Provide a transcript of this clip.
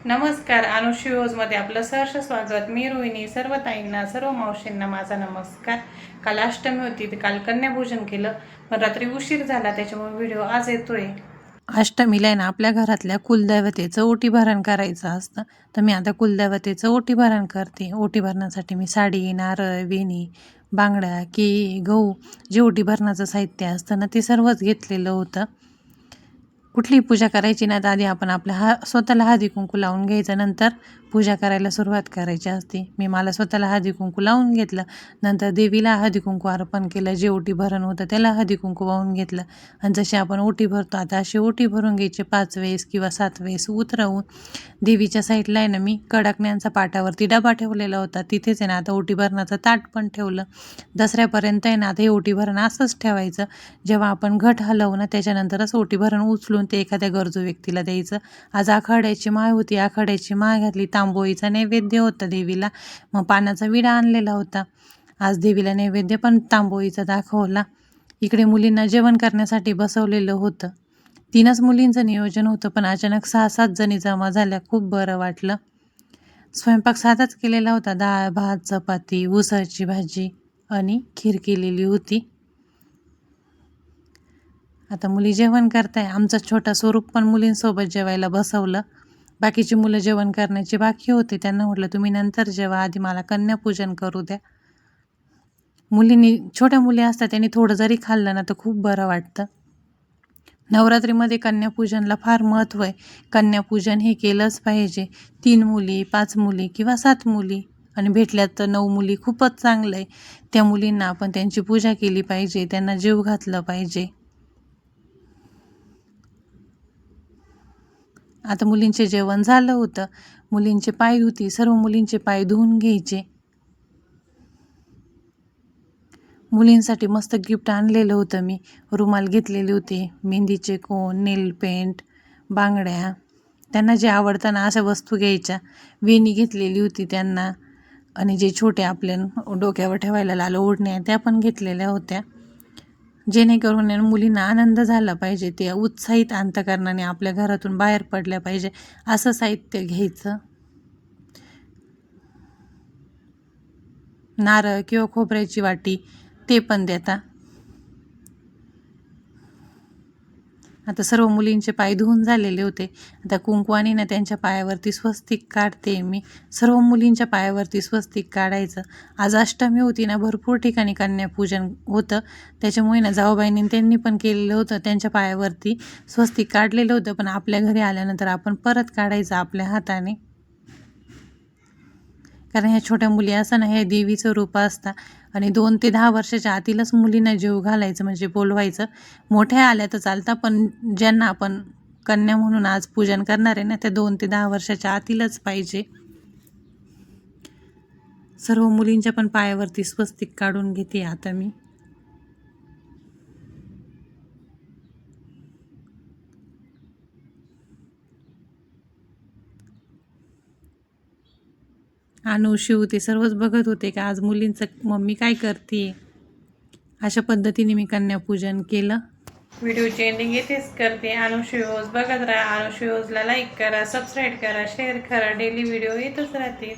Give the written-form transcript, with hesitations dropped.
नमस्कार. अनुश्री मध्ये आपलं सहर्ष स्वागत. मी रोहिणी. सर्व ताईंना, सर्व मावशींना माझा नमस्कार. काल अष्टमी होती, तर काल कन्यापूजन केलं, पण रात्री उशीर झाला, त्याच्यामुळे व्हिडिओ आज येतोय. अष्टमीला आहे ना आपल्या घरातल्या कुलदैवतेचं ओटी भरण करायचं असतं, तर मी आता कुलदैवतेचं ओटी भरण करते. ओटी भरण्यासाठी मी साडी, नारळ, वेणी, बांगड्या, केळी, गहू, जे ओटी भरणाचं साहित्य असतं ना ते सर्वच घेतलेलं होतं. कुठलीही पूजा करायची ना, तर आधी आपण आपल्या स्वतःला हळदी कुंकू लावून घ्यायचं, नंतर पूजा करायला सुरुवात करायची असते. मला स्वतःला हळदी कुंकू लावून घेतलं, नंतर देवीला हळदी कुंकू अर्पण केलं. जे ओटी भरण होतं त्याला हळदी कुंकू वाहून घेतलं, आणि जशी आपण ओटी भरतो आता अशी ओटी भरून घ्यायची 5 वेळेस किंवा 7 वेळेस उतरवून. देवीच्या साईडला आहे ना मी कडकण्यांचा पाटावरती डबा ठेवलेला होता, तिथेच आहे ना आता ओटी भरणाचं ताट पण ठेवलं. दसऱ्यापर्यंत आहे ना आता हे ओटी भरण असंच ठेवायचं. जेव्हा आपण घट हलवू ना त्याच्यानंतरच ओटी भरण उचलून ते एखाद्या गरजू व्यक्तीला द्यायचं. आज आखाड्याची माळ होती, आखाड्याची माळ घातली. तांबोळीचा नैवेद्य होता देवीला, मग पानाचा विडा आणलेला होता. आज देवीला नैवेद्य पण तांबोळीचा दाखवला. इकडे मुलींना जेवण करण्यासाठी बसवलेलं होतं. 3च मुलींचं नियोजन होतं, पण अचानक 6-7 जणी जमा झाल्या. खूप बरं वाटलं. स्वयंपाक साधाच केलेला होता. डाळ, भात, चपाती, उसळची भाजी आणि खीर केलेली होती. आता मुली जेवण करताय. आमचं छोटा स्वरूप पण मुलींसोबत जेवायला बसवलं. बाकीची मुलं जेवण करण्याची बाकी होते, त्यांना म्हटलं तुम्ही नंतर जेवा, आधी मला कन्यापूजन करू द्या. छोट्या मुली असतात त्यांनी थोडं जरी खाल्लं ना तर खूप बरं वाटतं. नवरात्रीमध्ये कन्यापूजनला फार महत्त्व आहे. कन्यापूजन हे केलंच पाहिजे. 3 मुली, 5 मुली किंवा 7 मुली आणि भेटल्यात तर 9 मुली खूपच चांगलं आहे. त्या मुलींना आपण त्यांची पूजा केली पाहिजे, त्यांना जीव घातलं पाहिजे. आता मुलींचे जेवण झालं होतं. मुलींचे पाय धुती, सर्व मुलींचे पाय धुवून घ्यायचे. मुलींसाठी मस्त गिफ्ट आणलेलं होतं मी. रुमाल घेतलेले होते, मेहंदीचे कोन, नेल पेंट, बांगड्या. त्यांना जे आवडतं ना अशा वस्तू घ्यायच्या. वेणी घेतलेली होती त्यांना, आणि जे छोटे आपल्या डोक्यावर ठेवायला लाल ओढण्या त्या पण घेतलेल्या होत्या. जेणेकरून मुलींना आनंद झाला पाहिजे, ते उत्साहित अंतकरणाने आपल्या घरातून बाहेर पडल्या पाहिजे असं साहित्य घ्यायचं. नारळ किंवा खोबऱ्याची वाटी ते पण देता. आता सर्व मुलींचे पाय धुवून झालेले होते. आता कुंकवाने ना त्यांच्या पायावरती स्वस्तिक काढते मी. सर्व मुलींच्या पायावरती स्वस्तिक काढायचं. आज अष्टमी होती ना, भरपूर ठिकाणी कन्यापूजन होतं, त्याच्यामुळे ना जाऊबाईंनी त्यांनी पण केलेलं होतं. त्यांच्या पायावरती स्वस्तिक काढलेलं होतं, पण आपल्या घरी आल्यानंतर आपण परत काढायचं आपल्या हाताने. कारण ह्या छोट्या मुली असं ना हे देवीचं रूप असतं, आणि 2 ते 10 वर्षाच्या आतीलच मुलींना जीव घालायचं म्हणजे बोलवायचं. मोठ्या आल्या तर चालतं, पण ज्यांना आपण कन्या म्हणून आज पूजन करणार आहे ना त्या 2 ते 10 वर्षाच्या आतीलच पाहिजे. सर्व मुलींच्या पण पायावरती स्वस्तिक काढून घेते आता मी. अनु, शिव ते सर्वच बघत होते की आज मुलींचं मम्मी काय करते. अशा पद्धतीने मी कन्यापूजन केलं. व्हिडिओची एंडिंग येथेच करते. अनुश्री बघत राहा. अनुश्री लाईक करा, सबस्क्राईब करा, शेअर करा. डेली व्हिडिओ येतच राहतील.